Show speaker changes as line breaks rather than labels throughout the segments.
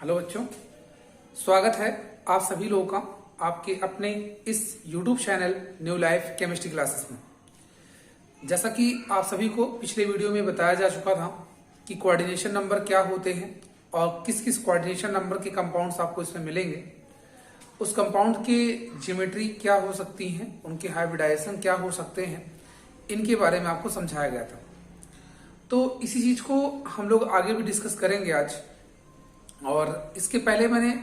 Hello बच्चों, स्वागत है आप सभी लोगों का आपके अपने इस YouTube channel new life chemistry classes में। जैसा कि आप सभी को पिछले वीडियो में बताया जा चुका था कि कोऑर्डिनेशन नंबर क्या होते हैं और किस किस कोऑर्डिनेशन नंबर के कंपाउंड्स आपको इसमें मिलेंगे, उस कंपाउंड के ज्योमेट्री क्या हो सकती हैं, उनके हाइब्रिडाइजेशन क्या हो सकते हैं, इनके बारे में आपको समझाया गया था। तो इसी चीज को हम लोग आगे भी डिस्कस करेंगे आज। और इसके पहले मैंने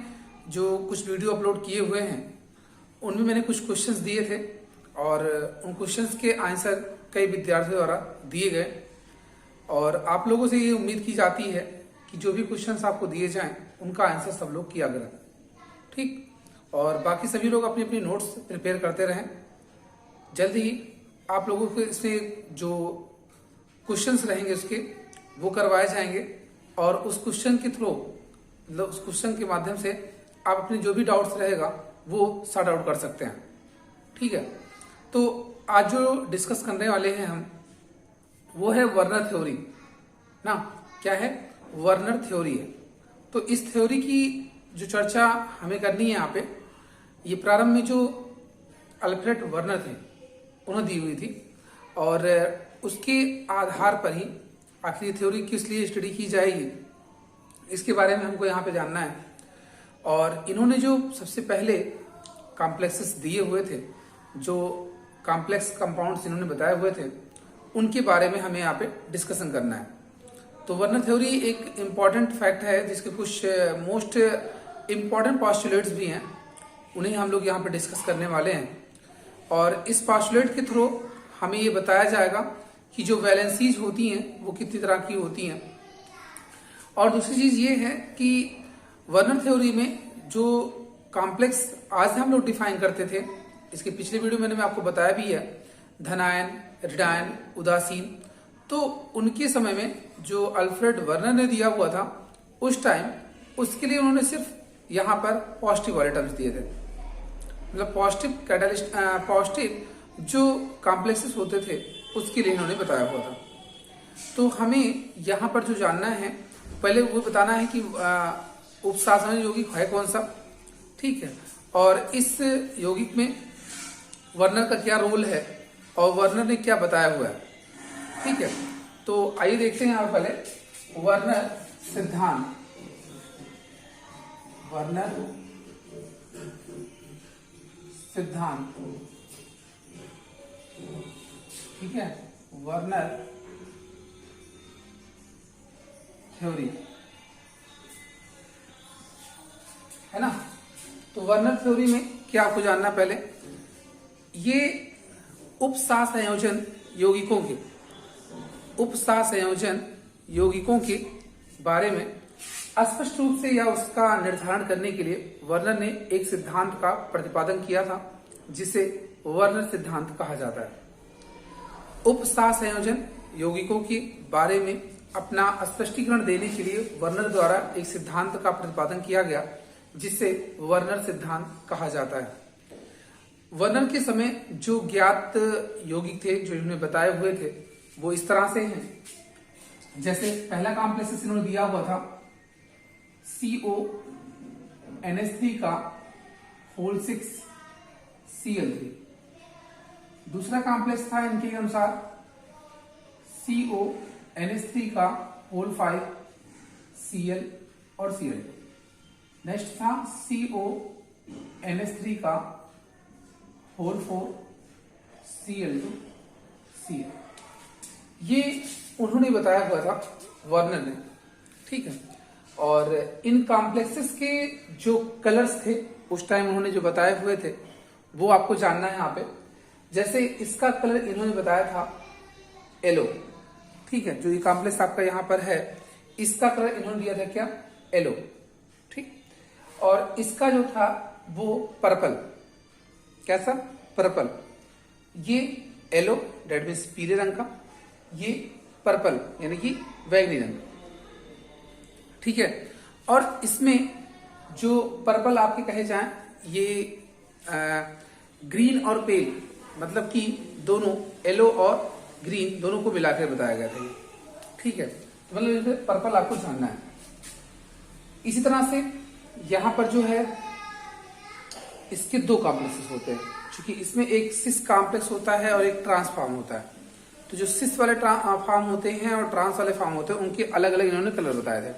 जो कुछ वीडियो अपलोड किए हुए हैं उनमें मैंने कुछ क्वेश्चंस दिए थे और उन क्वेश्चंस के आंसर कई विद्यार्थियों द्वारा दिए गए और आप लोगों से ये उम्मीद की जाती है कि जो भी क्वेश्चंस आपको दिए जाएं उनका आंसर सब लोग किया करें, ठीक। और बाकी सभी लोग अपनी अपनी नोट्स प्रिपेयर करते रहें। जल्द ही आप लोगों को इसमें जो क्वेश्चंस रहेंगे उसके वो करवाए जाएंगे और उस क्वेश्चन के थ्रू मतलब उस क्वेश्चन के माध्यम से आप अपने जो भी डाउट्स रहेगा वो सॉर्ट आउट कर सकते हैं, ठीक है। तो आज जो डिस्कस करने वाले हैं हम वो है वर्नर थ्योरी ना। क्या है? वर्नर थ्योरी है। तो इस थ्योरी की जो चर्चा हमें करनी है यहाँ पे, ये प्रारंभ में जो अल्फ्रेड वर्नर थे उन्होंने दी हुई थी और उसके आधार पर ही आखिर ये थ्योरी किस लिए स्टडी की जाएगी इसके बारे में हमको यहाँ पे जानना है। और इन्होंने जो सबसे पहले कॉम्प्लेक्सेस दिए हुए थे, जो कॉम्प्लेक्स कंपाउंड्स इन्होंने बताए हुए थे, उनके बारे में हमें यहाँ पे डिस्कशन करना है। तो वर्नर थ्योरी एक इम्पॉर्टेंट फैक्ट है जिसके कुछ मोस्ट इम्पॉर्टेंट पॉस्टुलेट्स भी हैं, उन्हें हम लोग यहाँ पे डिस्कस करने वाले हैं। और इस पॉस्टुलेट के थ्रू हमें ये बताया जाएगा कि जो वैलेंसीज होती हैं वो कितनी तरह की होती हैं। और दूसरी चीज ये है कि वर्नर थ्योरी में जो कॉम्प्लेक्स आज हम लोग डिफाइन करते थे, इसके पिछले वीडियो में मैंने आपको बताया भी है, धनायन, ऋणायन, उदासीन। तो उनके समय में जो अल्फ्रेड वर्नर ने दिया हुआ था उस टाइम, उसके लिए उन्होंने सिर्फ यहाँ पर पॉजिटिव वाले टर्म्स दिए थे, मतलब पॉजिटिव कैटालिस्ट पॉजिटिव जो कॉम्प्लेक्सेस होते थे उसके लिए इन्होंने बताया हुआ था। तो हमें यहाँ पर जो जानना है, पहले वो बताना है कि उपशासन यौगिक है कौन सा, ठीक है। और इस यौगिक में वर्नर का क्या रोल है और वर्नर ने क्या बताया हुआ है, ठीक है। तो आइए देखते हैं यहाँ पहले वर्नर सिद्धांत। वर्नर सिद्धांत, ठीक है। वर्नर थ्योरी है ना। तो वर्नर थ्योरी में क्या आपको जानना, पहले ये उपसंयोजन यौगिकों के बारे में स्पष्ट रूप से या उसका निर्धारण करने के लिए वर्नर ने एक सिद्धांत का प्रतिपादन किया था जिसे वर्नर सिद्धांत कहा जाता है। उपसंयोजन यौगिकों के बारे में अपना स्पष्टीकरण देने के लिए वर्नर द्वारा एक सिद्धांत का प्रतिपादन किया गया जिसे वर्नर सिद्धांत कहा जाता है। वर्नर के समय जो ज्ञात यौगिक थे जो इन्होंने बताए हुए थे वो इस तरह से हैं। जैसे पहला कॉम्प्लेक्स इन्होंने दिया हुआ था CONH3 का होल 6 Cl3। दूसरा कॉम्प्लेक्स था इनके अनुसार CONH3 का होल 5 Cl और Cl2। नेक्स्ट था CONH3 का होल 4 Cl2 Cl। ये उन्होंने बताया हुआ था वर्नर ने, ठीक है। और इन कॉम्प्लेक्सेस के जो कलर्स थे उस टाइम उन्होंने जो बताए हुए थे वो आपको जानना है यहाँ पे। जैसे इसका कलर इन्होंने बताया था येलो, ठीक है। जो ये कॉम्प्लेक्स आपका यहाँ पर है इसका कलर इन्होंने दिया था क्या? येलो, ठीक। और इसका जो था वो पर्पल, कैसा? पर्पल। ये येलो डेट मीन्स पीले रंग का, ये पर्पल यानी कि बैंगनी रंग, ठीक है। और इसमें जो पर्पल आपके कहे जाए ये ग्रीन और पेल, मतलब कि दोनों येलो और ग्रीन दोनों को मिलाकर बताया गया था, ठीक है। तो मतलब पर्पल आपको जानना है। इसी तरह से यहाँ पर जो है इसके दो कॉम्प्लेक्सेस होते हैं, क्योंकि इसमें एक सिस कॉम्प्लेक्स होता है और एक ट्रांस फॉर्म होता है। तो जो सिस वाले फॉर्म होते हैं और ट्रांस वाले फॉर्म होते हैं उनके अलग अलग इन्होंने कलर बताए थे।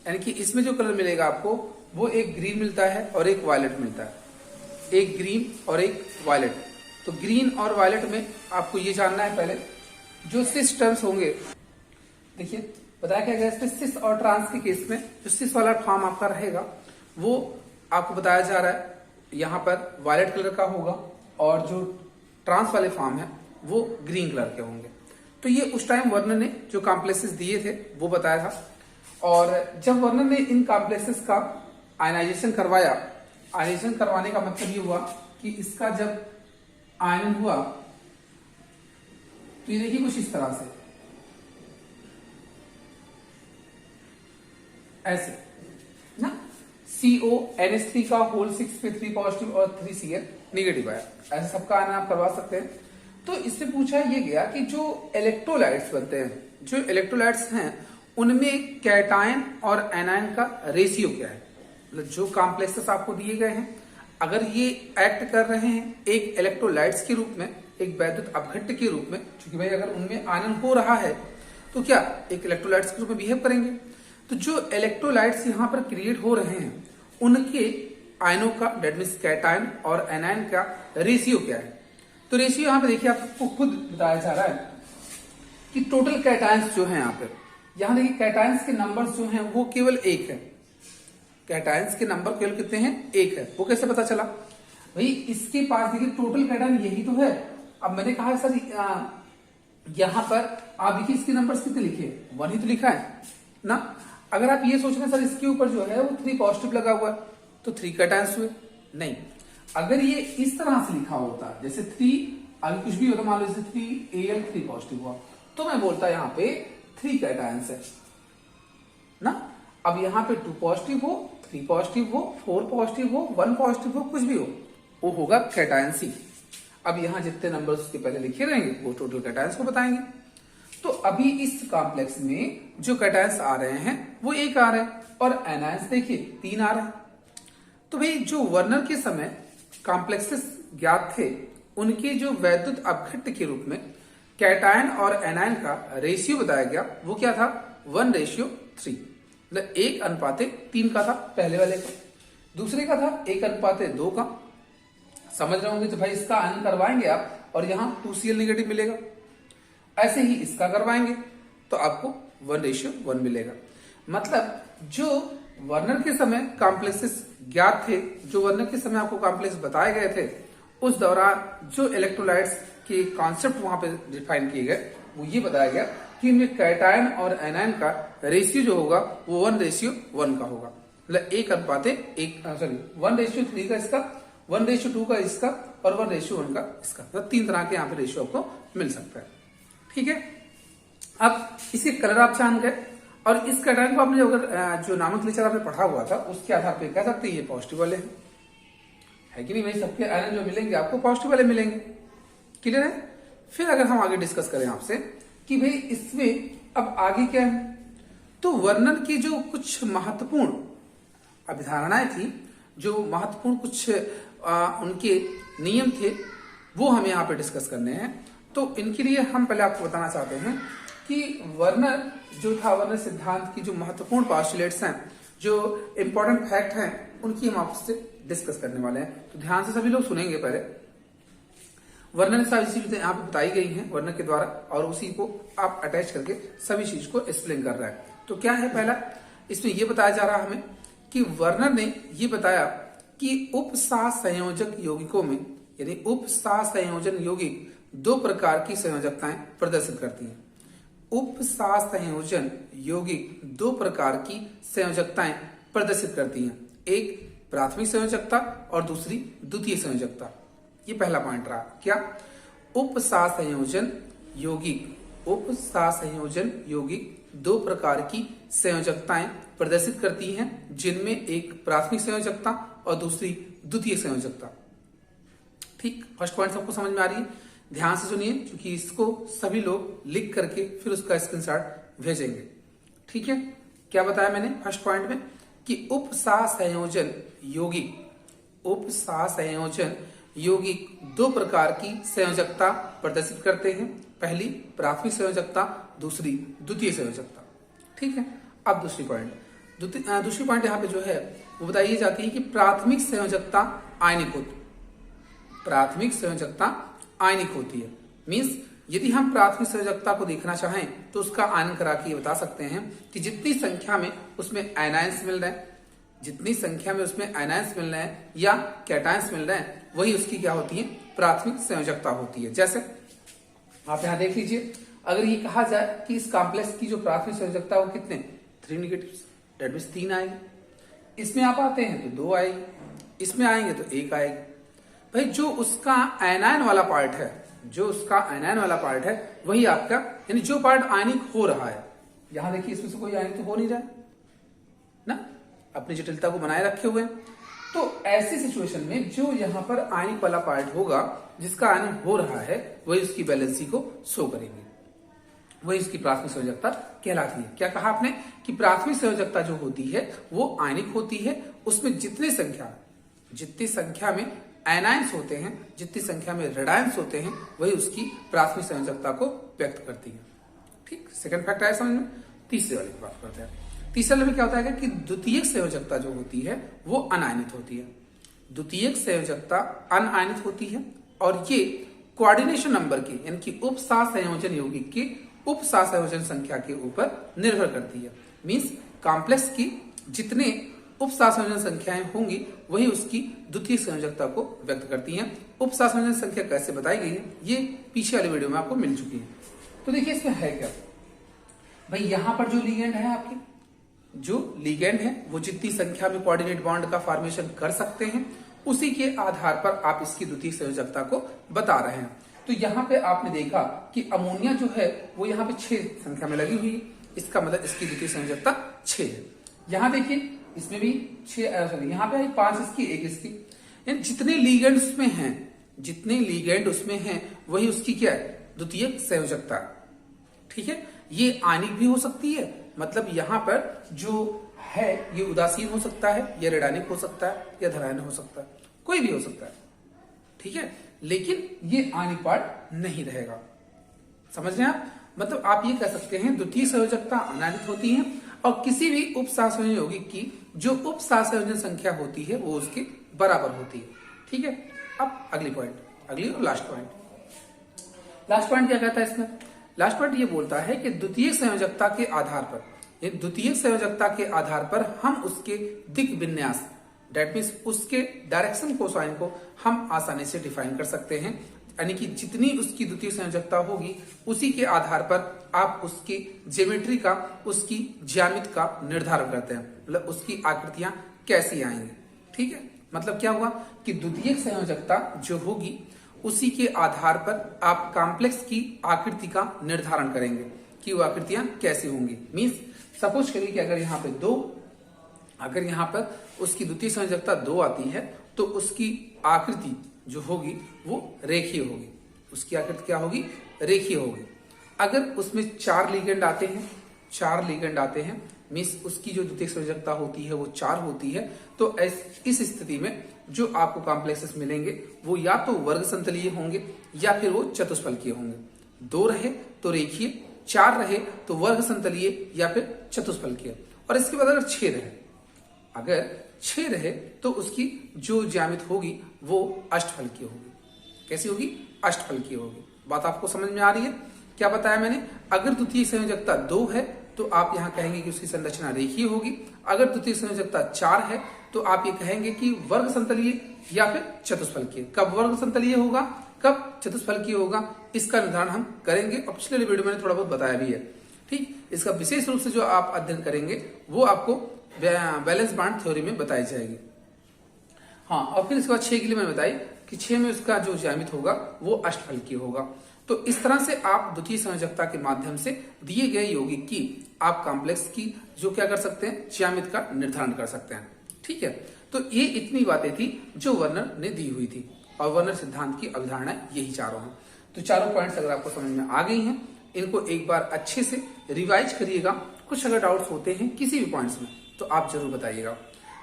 यानी कि इसमें जो कलर मिलेगा आपको वो एक ग्रीन मिलता है और एक वायलेट मिलता है, एक ग्रीन और एक वायलेट। तो ग्रीन और वायलेट में आपको ये जानना है पहले जो सिस टर्म्स होंगे। देखिए बताया क्या गया इसमें सिस और ट्रांस के केस में जो सिस वाला फॉर्म आपका रहेगा वो आपको बताया जा रहा है यहाँ पर वायलेट कलर का होगा और जो ट्रांस वाले फॉर्म है वो ग्रीन कलर के होंगे। तो ये उस टाइम वर्नर ने जो कॉम्प्लेक्सेस दिए थे वो बताया था। और जब वर्नर ने इन कॉम्प्लेक्सेस का आयनाइजेशन करवाया, आयनाइजेशन करवाने का मतलब ये हुआ कि इसका जब आयन हुआ तो ये देखिए कुछ इस तरह से ऐसे ना, CONH3 का होल 6 पे 3 पॉजिटिव और 3 Cl निगेटिव आया, ऐसे सबका आयन आप करवा सकते हैं। तो इससे पूछा ये गया कि जो इलेक्ट्रोलाइट्स बनते हैं, जो इलेक्ट्रोलाइट्स हैं उनमें कैटायन और एनायन का रेशियो क्या है। मतलब जो कॉम्प्लेक्सेस आपको दिए गए हैं अगर ये एक्ट कर रहे हैं एक इलेक्ट्रोलाइट्स के रूप में, एक वैद्युत अपघट्य के रूप में, क्योंकि भाई अगर उनमें आयनन हो रहा है तो क्या एक इलेक्ट्रोलाइट्स के रूप में बिहेव करेंगे। तो जो इलेक्ट्रोलाइट्स यहाँ पर क्रिएट हो रहे हैं उनके आयनों का डेट मीन्स कैटायन और एनायन का रेशियो क्या है। तो रेशियो यहाँ पे देखिए आपको खुद बताया जा रहा है कि टोटल कैटायंस जो है यहाँ पे, यहाँ देखिए कैटायंस के नंबर्स जो हैं वो केवल एक है। कैटायंस के नंबर केवल कितने हैं, एक है। वो कैसे पता चला भाई, इसके पास देखिए टोटल कैटायन यही तो है। अब मैंने कहा सर यहाँ पर आप देखिए इसके नंबर्स कितने लिखे, 1 ही तो लिखा है ना। अगर आप ये सोच रहे सर इसके ऊपर जो है वो 3 पॉजिटिव लगा हुआ है तो 3 कैटायंस हुए, नहीं। अगर ये इस तरह से लिखा होता जैसे 3 अगर कुछ भी होता, मान लो जैसे 3 Al 3 पॉजिटिव हुआ तो मैं बोलता यहाँ पे 3 कैटायंस है ना। अब यहाँ पे 2 पॉजिटिव हो, 3 पॉजिटिव हो, 4 पॉजिटिव हो, 1 पॉजिटिव हो, कुछ भी हो वो होगा कैटायंस ही। अब यहाँ जितने नंबर्स उसके पहले लिखे रहेंगे वो टोटल कैटायंस को बताएंगे। तो अभी इस कॉम्प्लेक्स में जो कैटायंस आ रहे हैं वो 1 आ रहे हैं और एनायंस देखिए 3 आ रहे हैं। तो भाई जो वर्नर के समय कॉम्प्लेक्सेस ज्ञात थे उनके जो वैद्युत अपघट्य के रूप में कैटायन और एनायन का रेशियो बताया गया वो क्या था, 1:3, मतलब 1:3 का था पहले वाले का। दूसरे का था 1:2 का। समझ रहे होंगे तो भाई इसका आयन करवाएंगे आप और यहाँ 2Cl निगेटिव मिलेगा। ऐसे ही इसका करवाएंगे तो आपको 1:1 मिलेगा। मतलब जो वर्नर के समय कॉम्प्लेक्सेस ज्ञात थे, जो वर्नर के समय आपको कॉम्प्लेक्स बताए गए थे, उस दौरान जो इलेक्ट्रोलाइट्स के कॉन्सेप्ट वहां पे डिफाइन किए गए वो ये बताया गया कि इनमें कैटायन और एनायन का रेशियो जो होगा वो 1:1 का होगा। मतलब 1:3 का इसका, 1:2 का इसका और 1:1 का इसका। मतलब 3 तरह के यहाँ पे रेशियो आपको मिल सकता है। ठीक है, अब इसके कलर आप जान गए और इस कैटायन को आपने जो नॉमेनक्लेचर आपने पढ़ा हुआ था उसके आधार पर कह सकते हैं ये पॉजिटिव वाले हैं, है कि नहीं भाई। सबके आयन जो मिलेंगे आपको पॉजिटिव वाले मिलेंगे। क्लियर है। फिर अगर हम आगे डिस्कस करें आपसे कि भाई इसमें अब आगे क्या है, तो वर्नर की जो कुछ महत्वपूर्ण अवधारणाएं थी, जो महत्वपूर्ण कुछ उनके नियम थे वो हमें यहाँ पे डिस्कस करने हैं। तो इनके लिए हम पहले आपको बताना चाहते हैं कि वर्नर जो था, वर्नर सिद्धांत की जो महत्वपूर्ण पॉस्टुलेट्स हैं, जो इंपॉर्टेंट फैक्ट हैं, उनकी हम आपसे डिस्कस करने वाले हैं। तो ध्यान से सभी लोग सुनेंगे। पहले वर्नर सारी चीजें यहाँ पे बताई गई हैं वर्नर के द्वारा और उसी को आप अटैच करके सभी चीज को एक्सप्लेन कर रहा है। तो क्या है, पहला इसमें यह बताया जा रहा है हमें कि वर्नर ने यह बताया कि उपसहसंयोजक यौगिकों में, यानी उपसहसंयोजन यौगिक 2 प्रकार की संयोजकताएं प्रदर्शित करती हैं। उपसहसंयोजन यौगिक 2 प्रकार की संयोजकताएं प्रदर्शित करती हैं, एक प्राथमिक संयोजकता और दूसरी द्वितीय संयोजकता। ये पहला पॉइंट रहा। क्या, उपसहसंयोजन यौगिक 2 प्रकार की संयोजकताएं प्रदर्शित करती हैं, जिनमें एक प्राथमिक संयोजकता और दूसरी द्वितीय संयोजकता। ठीक, फर्स्ट पॉइंट सबको समझ में आ रही है। ध्यान से सुनिए क्योंकि इसको सभी लोग लिख करके फिर उसका स्क्रीनशॉट भेजेंगे। ठीक है, क्या बताया मैंने फर्स्ट पॉइंट में कि उपसंयोजन यौगिक दो प्रकार की संयोजकता प्रदर्शित करते हैं। पहली प्राथमिक संयोजकता, दूसरी द्वितीय संयोजकता। ठीक है, अब दूसरी पॉइंट यहाँ पे जो है वो बताई जाती है कि प्राथमिक संयोजकता आयनिक होती है। मीन्स यदि हम प्राथमिक संयोजकता को देखना चाहें तो उसका आयन करा के बता सकते हैं कि जितनी संख्या में उसमें आयनाइंस मिल रहे हैं या कैटायंस मिल रहे हैं, वही उसकी क्या होती है, प्राथमिक संयोजकता होती है। जैसे आप यहां देख लीजिए, अगर ये कहा जाए कि इस कॉम्प्लेक्स की जो प्राथमिक संयोजकता वो कितने 3 नेगेटिव्स, दैट मींस 3 आएगी। इसमें आप आते हैं तो 2 आएगी, इसमें आएंगे तो 1 आएगी। भाई जो उसका आयनायन वाला पार्ट है वही आपका, यानी जो पार्ट आयनिक हो रहा है, यहां देखिए इसमें से कोई आयनिक तो हो नहीं रहा है ना, अपनी जटिलता को बनाए रखे हुए। तो ऐसी सिचुएशन में जो यहाँ पर आयनिक वाला पार्ट होगा, जिसका आयन हो रहा है, वही उसकी वैलेंसी को शो करेंगे, वही इसकी प्राथमिक संयोजकता कहलाती है। क्या कहा आपने कि प्राथमिक संयोजकता जो होती है वो आयनिक होती है, उसमें जितनी संख्या में एनायंस होते हैं, जितनी संख्या में रेडायंस होते हैं, वही उसकी प्राथमिक संयोजकता को व्यक्त करती है। ठीक, सेकंड फैक्ट आया समझ में। तीसरे वाले की बात करते हैं। तीसरे में क्या होता है कि द्वितीयक संयोजकता जो होती है वो अनायनित होती है। द्वितीयक संयोजकता अनायनित होती है और ये कोऑर्डिनेशन नंबर के, यानी कि उपसंयोजन यौगिक के उपसंयोजन संख्या के ऊपर निर्भर करती है। मींस कॉम्प्लेक्स की जितने उपसंयोजन संख्याएं होंगी वही उसकी द्वितीय संयोजकता को व्यक्त करती हैं। उपसंयोजन संख्या कैसे बताई गई है ये पीछे वाले वीडियो में आपको मिल चुकी है। तो देखिए इसमें है क्या, भाई यहां पर जो लिगेंड है, आपके जो लिगेंड है वो जितनी संख्या में कोऑर्डिनेट बॉन्ड का फॉर्मेशन कर सकते हैं, उसी के आधार पर आप इसकी द्वितीय संयोजकता को बता रहे हैं। तो यहाँ पे आपने देखा कि अमोनिया जो है वो यहाँ पे 6 संख्या में लगी हुई है, इसका मतलब इसकी द्वितीय संयोजकता 6 है। यहाँ देखिए इसमें भी 6, यहाँ पे 5 इसकी, 1 इसकी, जितने लीगेंड उसमें हैं वही उसकी क्या है, द्वितीयक संयोजकता। ठीक है, ये आयनिक भी हो सकती है, मतलब यहाँ पर जो है ये उदासीन हो सकता है, या रेडानिक हो सकता है, या धनायन हो सकता है, कोई भी हो सकता है। ठीक है, लेकिन ये आयनिक पार्ट नहीं रहेगा। समझ रहे हैं आप, मतलब आप ये कह सकते हैं द्वितीय संयोजकता अनायनित होती है और किसी भी उपसंयोजन यौगिक की जो उपसंयोजन संख्या होती है वो उसके बराबर होती है। ठीक है, अब अगली और लास्ट पॉइंट क्या कहता है इसमें? लास्ट पॉइंट ये बोलता है कि द्वितीय संयोजकता के आधार पर हम उसके दिक् विन्यास, दैट मीन्स उसके डायरेक्शन कोसाइन को हम आसानी से डिफाइन कर सकते हैं। यानी कि जितनी उसकी द्वितीय संयोजकता होगी उसी के आधार पर आप उसकी ज्योमेट्री का, उसकी ज्यामिति का निर्धारण करते हैं, मतलब उसकी आकृतियां कैसी आएंगी। ठीक है, मतलब क्या हुआ कि द्वितीयक संयोजकता जो होगी उसी के आधार पर आप कॉम्प्लेक्स की आकृति का निर्धारण करेंगे कि वो आकृतियां कैसी होंगी। मीन्स सपोज करिए कि अगर यहाँ पर उसकी द्वितीय संयोजकता 2 आती है तो उसकी आकृति जो होगी वो रेखीय होगी। उसकी आकृति क्या होगी? रेखीय होगी। अगर उसमें 4 लिगेंड आते हैं मीन्स उसकी जो द्वितीय संयोजकता होती है वो 4 होती है, तो इस स्थिति में जो आपको कॉम्प्लेक्सेस मिलेंगे वो या तो वर्ग संतलीय होंगे या फिर वो चतुष्फलकीय होंगे। 2 रहे तो रेखीय, 4 रहे तो वर्ग संतलीय या फिर चतुष्फलकीय, और इसके बाद अगर 6 रहे तो उसकी जो ज्यामिति होगी वो अष्टफलकीय होगी। कैसी होगी? अष्टफलकीय होगी। बात आपको समझ में आ रही है? क्या बताया मैंने? अगर द्वितीय संयोजकता 2 है तो आप यहाँ कहेंगे कि उसकी संरचना रेखीय होगी। अगर द्वितीय संयोजकता 4 है तो आप ये कहेंगे कि वर्ग संतलीय या फिर चतुष्फलकीय। कब वर्ग संतलीय होगा, कब चतुष्फलकीय होगा, इसका निर्धारण हम करेंगे और पिछले वीडियो में थोड़ा बहुत बताया भी है। ठीक, इसका विशेष रूप से जो आप अध्ययन करेंगे वो आपको बैलेंस बॉन्ड थ्योरी में बताई जाएगी। हाँ, और फिर इसके बाद 6 के लिए मैंने बताई कि 6 में उसका जो ज्यामिति होगा वो अष्टफलकीय होगा। तो इस तरह से आप द्वितीय संयोजकता के माध्यम से दिए गए यौगिक की आप कॉम्प्लेक्स की जो क्या कर सकते हैं, ज्यामिति का निर्धारण कर सकते हैं। ठीक है, तो ये इतनी बातें थी जो वर्नर ने दी हुई थी, और वर्नर सिद्धांत की अवधारणा यही चारों हैं। तो चारों पॉइंट्स अगर आपको समझ में आ गई हैं, इनको एक बार अच्छे से रिवाइज करिएगा। कुछ अगर डाउट्स होते हैं किसी भी पॉइंट्स में तो आप जरूर बताइएगा।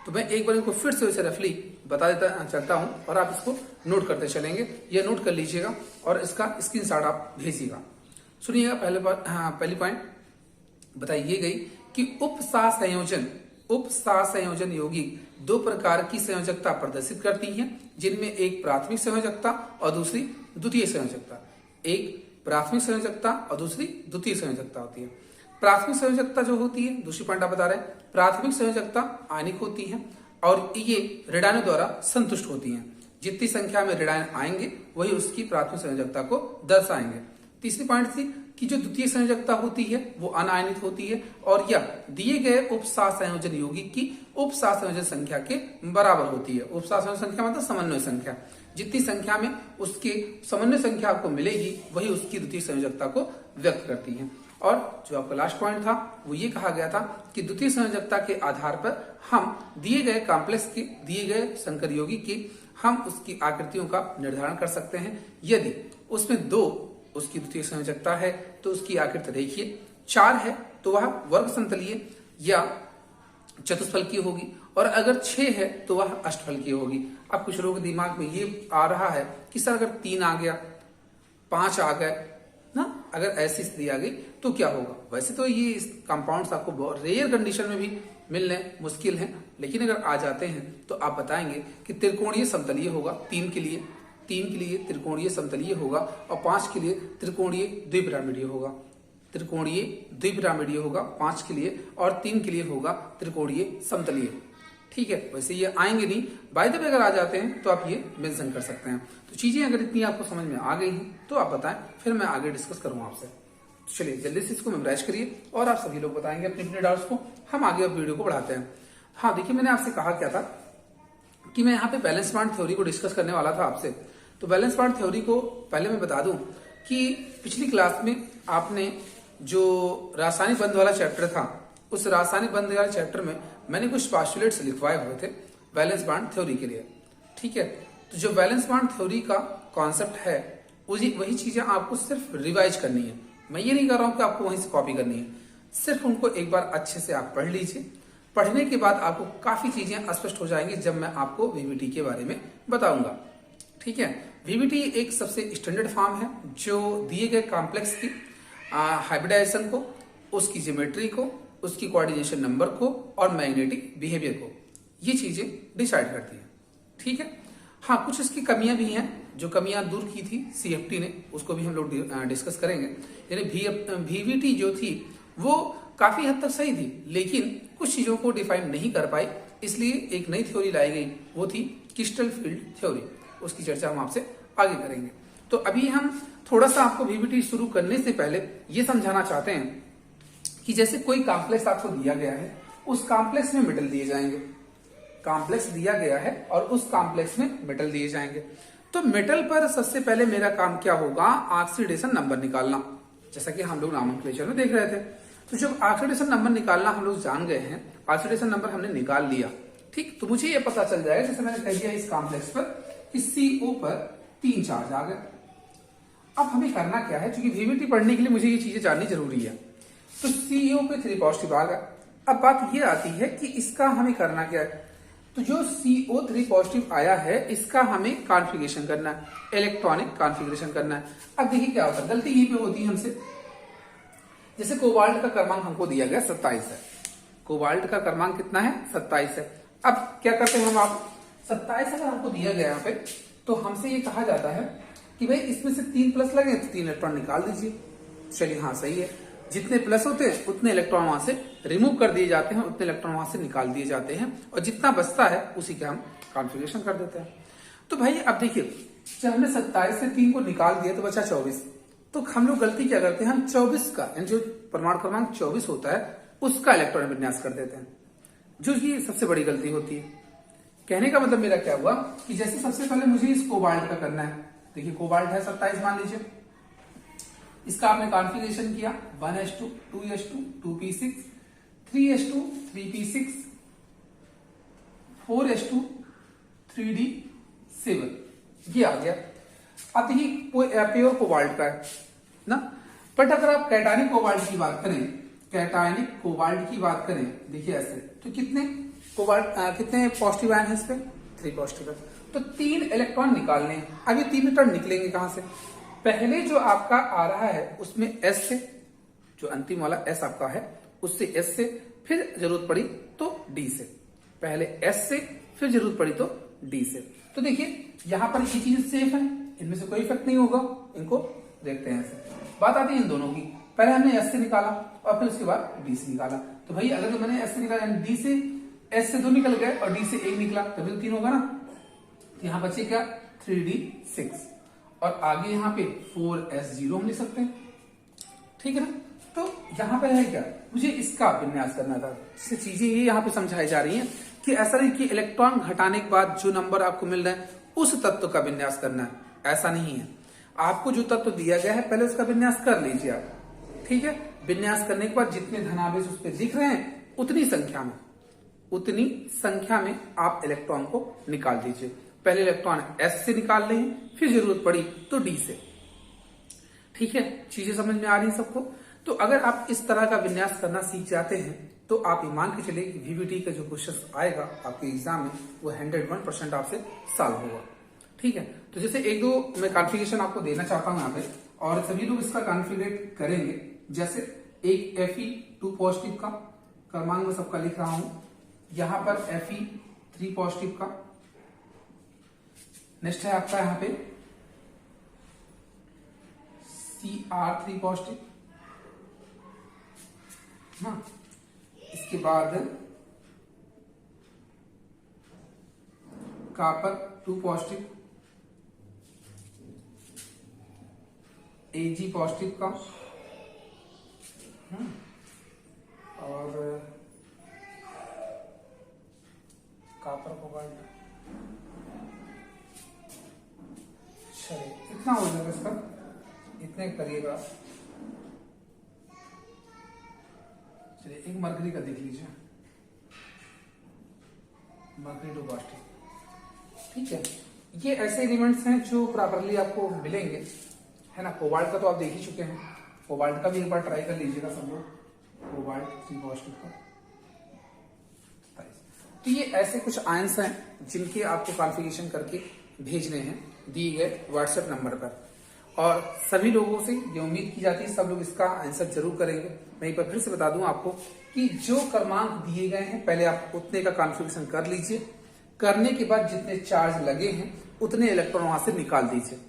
तो मैं एक बार इनको फिर से वैसे रफली बता देता चलता हूँ और आप इसको नोट करते चलेंगे, ये नोट कर लीजिएगा और इसका स्क्रीनशॉट आप भेजिएगा। सुनिएगा, पहली पॉइंट बताइए गई कि उपसंयोजन यौगिक दो प्रकार की संयोजकता प्रदर्शित करती हैं, जिनमें एक प्राथमिक संयोजकता और दूसरी द्वितीय संयोजकता। एक प्राथमिक संयोजकता और दूसरी द्वितीय संयोजकता होती है। प्राथमिक संयोजकता जो होती है, दूसरी पॉइंट आप बता रहे हैं, प्राथमिक संयोजकता आयनिक होती है और ये ऋणायनों द्वारा संतुष्ट होती हैं। जितनी संख्या में ऋणायन आएंगे वही उसकी प्राथमिक संयोजकता को दर्शाएंगे। तीसरी पॉइंट थी कि जो द्वितीय संयोजकता होती है वो अनायनित होती है और यह दिए गए उपसार संयोजन यौगिक की उपसार संयोजन संख्या के बराबर होती है। उपसार संयोजन संख्या मतलब समन्वय संख्या, जितनी संख्या में उसके समन्वय संख्या आपको मिलेगी वही उसकी द्वितीय संयोजकता को व्यक्त करती है। और जो आपका लास्ट पॉइंट था वो ये कहा गया था कि द्वितीय संयोजकता के आधार पर हम दिए गए कॉम्प्लेक्स के, दिए गए संकर यौगिक की हम उसकी आकृतियों का निर्धारण कर सकते हैं। यदि उसमें 2 उसकी द्वितीय संयोजकता है तो उसकी आकृति देखिए, 4 है तो वह वर्ग संतलीय या चतुष्फलकीय होगी, और अगर 6 है तो वह अष्टफलकीय होगी। अब कुछ लोगों के दिमाग में ये आ रहा है कि सर अगर 3 आ गया, 5 आ गए ना, अगर ऐसी स्थिति आ गई तो क्या होगा। वैसे तो ये कंपाउंड्स आपको बहुत रेयर कंडीशन में भी मिलने मुश्किल हैं, लेकिन अगर आ जाते हैं तो आप बताएंगे कि त्रिकोणीय समतलीय होगा। 3 के लिए त्रिकोणीय समतलीय होगा और 5 के लिए त्रिकोणीय द्विपिरामिडीय होगा। त्रिकोणीय द्विपिरामिडीय होगा 5 के लिए, और 3 के लिए होगा त्रिकोणीय समतलीय। ठीक है, वैसे ये आएंगे नहीं, बाय द वे अगर आ जाते हैं तो आप ये मेंशन कर सकते हैं। तो चीजें अगर इतनी आपको समझ में आ गई हैं तो आप बताएं, फिर मैं आगे डिस्कस करूंगा आपसे। तो चलिए जल्दी से इसको मेमोराइज करिए और आप सभी लोग बताएंगे अपने अपने डाउट्स को, हम आगे अब वीडियो को बढ़ाते हैं। हाँ देखिए, मैंने आपसे कहा क्या था कि मैं यहाँ पे बैलेंस बॉन्ड थ्योरी को डिस्कस करने वाला था आपसे। तो बैलेंस बॉन्ड थ्योरी को पहले मैं बता दूं कि पिछली क्लास में आपने जो रासायनिक बंध वाला चैप्टर था, उस रासायनिक बंध वाले चैप्टर में मैंने कुछ पास्टुलेट्स लिखवाए हुए थे बैलेंस बॉन्ड थ्योरी के लिए। ठीक है, तो जो बैलेंस बॉन्ड थ्योरी का कॉन्सेप्ट है वही चीजें आपको सिर्फ रिवाइज करनी है। मैं ये नहीं कर रहा हूं कि आपको वहीं से कॉपी करनी है, सिर्फ उनको एक बार अच्छे से आप पढ़ लीजिए। पढ़ने के बाद आपको काफी चीजें स्पष्ट हो जाएंगी जब मैं आपको वीवीटी के बारे में बताऊंगा। ठीक है, वीवीटी एक सबसे स्टैंडर्ड फॉर्म है जो दिए गए कॉम्प्लेक्स की हाइब्रिडाइजेशन को, उसकी ज्योमेट्री को, उसकी कोऑर्डिनेशन नंबर को और मैग्नेटिक बिहेवियर को, ये चीजें डिसाइड करती है। ठीक है, हाँ कुछ इसकी कमियां भी हैं, जो कमियां दूर की थी सीएफटी ने, उसको भी हम लोग डिस्कस करेंगे। यानी वीवीटी जो थी वो काफी हद तक सही थी, लेकिन कुछ चीजों को डिफाइन नहीं कर पाई, इसलिए एक नई थ्योरी लाई गई, वो थी क्रिस्टल फील्ड थ्योरी। उसकी चर्चा हम आपसे आगे करेंगे। तो अभी हम थोड़ा सा आपको वीवीटी शुरू करने से पहले ये समझाना चाहते हैं कि जैसे कोई कॉम्प्लेक्स आपको दिया गया है, उस कॉम्प्लेक्स में मेटल दिए जाएंगे। कॉम्प्लेक्स दिया गया है और उस कॉम्प्लेक्स में मेटल दिए जाएंगे। तो मेटल पर सबसे पहले मेरा काम क्या होगा, ऑक्सीडेशन नंबर निकालना, जैसा कि हम लोग नॉमेनक्लेचर में देख रहे थे। तो जब ऑक्सीडेशन नंबर निकालना हम लोग जान गए हैं, ऑक्सीडेशन नंबर हमने निकाल लिया, ठीक, तो मुझे ये पता चल जाएगा, जैसे मैंने कह दिया इस कॉम्प्लेक्स पर कि CO पर 3 चार्ज आ गए। अब हमें करना क्या है, क्योंकि वीवीटी पढ़ने के लिए मुझे ये चीजें जाननी जरूरी है। तो CO पे 3 पॉजिटिव आ गए। अब बात ये आती है कि इसका हमें करना क्या है। तो जो CO3 पॉजिटिव आया है, इसका हमें कॉन्फ़िगरेशन करना है, इलेक्ट्रॉनिक कॉन्फ़िगरेशन करना है। अब देखिए क्या होता है, गलती यहीं पे होती है हमसे। जैसे कोबाल्ट का क्रमांक हमको दिया गया 27 है, कोबाल्ट का क्रमांक कितना है, 27 है। अब क्या करते हैं हम, आप 27 अगर हमको दिया गया यहाँ पे, तो हमसे ये कहा जाता है कि भाई इसमें से 3 प्लस लगे तो 3 इलेक्ट्रॉन निकाल दीजिए। चलिए हाँ सही है, जितने प्लस होते हैं उतने इलेक्ट्रॉन वहां से रिमूव कर दिए जाते हैं, उतने इलेक्ट्रॉन वहां से निकाल दिए जाते हैं, और जितना बचता है उसी का हम कॉन्फ़िगरेशन कर देते हैं। तो भाई अब देखिए, जब हमने 27 से 3 को निकाल दिया तो बचा 24। तो हम लोग गलती क्या करते हैं, हम 24 का, यानी जो परमाणु क्रमांक 24 होता है उसका इलेक्ट्रॉन विन्यास कर देते हैं, जो कि सबसे बड़ी गलती होती है। कहने का मतलब मेरा क्या हुआ कि जैसे सबसे पहले मुझे इस कोबाल्ट का करना है। देखिए कोबाल्ट है 27 मान लीजिए, इसका आपने कॉन्फ़िगरेशन किया 1s2 2s2 2p6 3s2 3p6 4s2 3d7, ये आ गया। अब देखिए प्योर कोबाल्ट का है ना, बट अगर आप कैटायनिक कोबाल्ट की बात करें कैटायनिक कोबाल्ट की बात करें, देखिए ऐसे, तो कितने कोबाल्ट कितने पॉजिटिव आयन है इस पे, 3 पॉजिटिव है, तो 3 इलेक्ट्रॉन निकालने हैं। अब ये 3 इलेक्ट्रॉन निकलेंगे कहां से, पहले जो आपका आ रहा है उसमें एस से, जो अंतिम वाला एस आपका है उससे एस से, फिर जरूरत पड़ी तो डी से, पहले एस से फिर जरूरत पड़ी तो डी से। तो देखिए यहां पर ये चीज सेफ है, इनमें से कोई इफेक्ट नहीं होगा, इनको देखते हैं ऐसे। बात आती है इन दोनों की, पहले हमने एस से निकाला और फिर उसके बाद डी से निकाला। तो भाई अगर मैंने एस से निकाला, डी से एस से 2 निकल गए और डी से 1 निकला, तभी तो 3 होगा ना। तो यहां बचे क्या, 3d6, और आगे यहाँ पे 4s0 हम लिख सकते हैं, ठीक है ना। तो यहाँ पे है क्या, मुझे इसका विन्यास करना था, इससे चीजें ये यहाँ पे समझाई जा रही हैं कि ऐसा नहीं कि इलेक्ट्रॉन घटाने के बाद जो नंबर आपको मिल रहा है उस तत्व का विन्यास करना है, ऐसा नहीं है। आपको जो तत्व दिया गया है पहले उसका विन्यास कर लीजिए आप, ठीक है। विन्यास करने के बाद जितने धनावेश उस पर दिख रहे हैं उतनी संख्या में आप इलेक्ट्रॉन को निकाल दीजिए। पहले इलेक्ट्रॉन एस से निकाल लें, फिर जरूरत पड़ी तो डी से, ठीक है। चीजें समझ में आ रही हैं सबको। तो अगर आप इस तरह का विन्यास करना सीख जाते हैं तो आप ये मान के चलिए कि वीवीटी का जो क्वेश्चन आएगा आपके एग्जाम में वो 101% आपसे सॉल्व होगा, ठीक है। तो जैसे 1-2 मैं कॉन्फ़िगरेशन आपको देना चाहता हूं यहाँ पे, और सभी लोग इसका कॉन्फ़िगरेट करेंगे। जैसे एक Fe2 पॉजिटिव का क्रमांक में सबका लिख रहा हूं, यहां पर Fe3 पॉजिटिव का, नेक्स्ट है आपका यहाँ पे Cr3 पॉजिटिव, हाँ। इसके बाद Cr2 पॉजिटिव, Ag पॉजिटिव का, और कॉपर कोबाल्ट, चलिए इतना हो जाएगा इसका, इतने करिएगा। चलिए एक मरकरी का देख लीजिए, मरकरी 2 पॉजिटिव, ठीक है। ये ऐसे एलिमेंट्स हैं जो प्रॉपरली आपको मिलेंगे, है ना। कोबाल्ट का तो आप देख ही चुके हैं, कोबाल्ट का भी एक बार ट्राई कर लीजिएगा सब लोग, कोबाल्ट 3 पॉजिटिव का। तो ये ऐसे कुछ आयंस हैं जिनके आपको कॉन्फ़िगरेशन करके भेजने हैं दिए गए व्हाट्सएप नंबर पर, और सभी लोगों से ये उम्मीद की जाती है सब लोग इसका आंसर जरूर करेंगे। मैं एक बार फिर से बता दूं आपको कि जो क्रमांक दिए गए हैं पहले आप उतने का कॉन्फ़िगरेशन कर लीजिए, करने के बाद जितने चार्ज लगे हैं उतने इलेक्ट्रॉन वहां से निकाल दीजिए,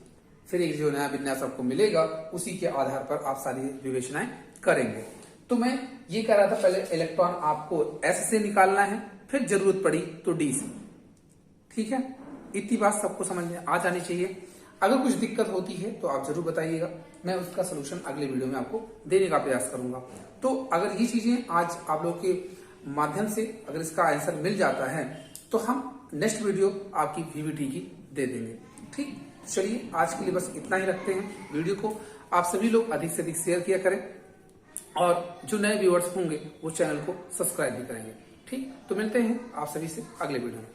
फिर एक जो नया विन्यास आपको मिलेगा उसी के आधार पर आप सारी विवेचनाएं करेंगे। तो मैं ये कह रहा था पहले इलेक्ट्रॉन आपको एस से निकालना है, फिर जरूरत पड़ी तो डी से, ठीक है। इतनी बात सबको समझ में आ जानी चाहिए। अगर कुछ दिक्कत होती है तो आप जरूर बताइएगा, मैं उसका सोल्यूशन अगले वीडियो में आपको देने का प्रयास करूंगा। तो अगर ये चीजें आज आप लोगों के माध्यम से अगर इसका आंसर मिल जाता है तो हम नेक्स्ट वीडियो आपकी वीवीटी की दे देंगे, ठीक। चलिए आज के लिए बस इतना ही रखते हैं। वीडियो को आप सभी लोग अधिक से अधिक शेयर किया करें, और जो नए व्यूअर्स होंगे वो चैनल को सब्सक्राइब भी करेंगे, ठीक। तो मिलते हैं आप सभी से अगले वीडियो में।